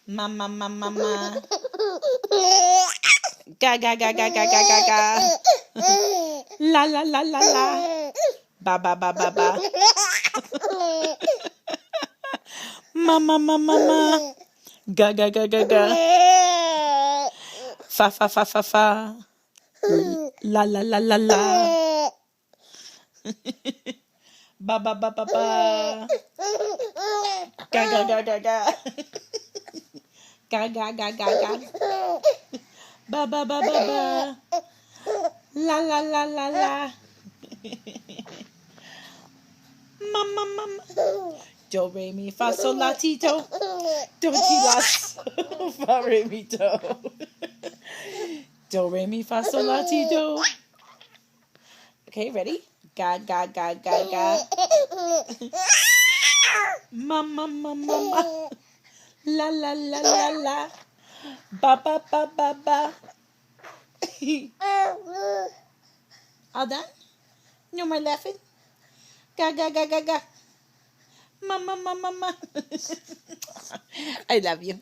Mama, mama, mama. Ga, ga, ga, ga, ga, ga, ga, ga. La, la, la, la, la. Ba, ba, ba, ba, ba. Mama, mama, mama. Ga, ga, ga, ga, ga. Fa, fa, fa, fa, fa. La, la, la, la, la. Ba, ba, ba, ba, ba. Ga, ga, ga, ga, ga. Ga, ga, ga, ga, ga. Ba, ba, ba, ba, ba. La, la, la, la, la. Mama, mama. Do, re, mi, fa, sol, la, ti, do. Do, ti, la, so, fa, re, mi, do. Do, re, mi, fa, sol, la, ti, do. Okay, ready? Ga, ga, ga, ga, ga. Mama, mama, mama. La, la, la, la, la. Ba, ba, ba, ba, ba. All done? No more laughing? Ga, ga, ga, ga, ga. Mama, mama, mama. I love you.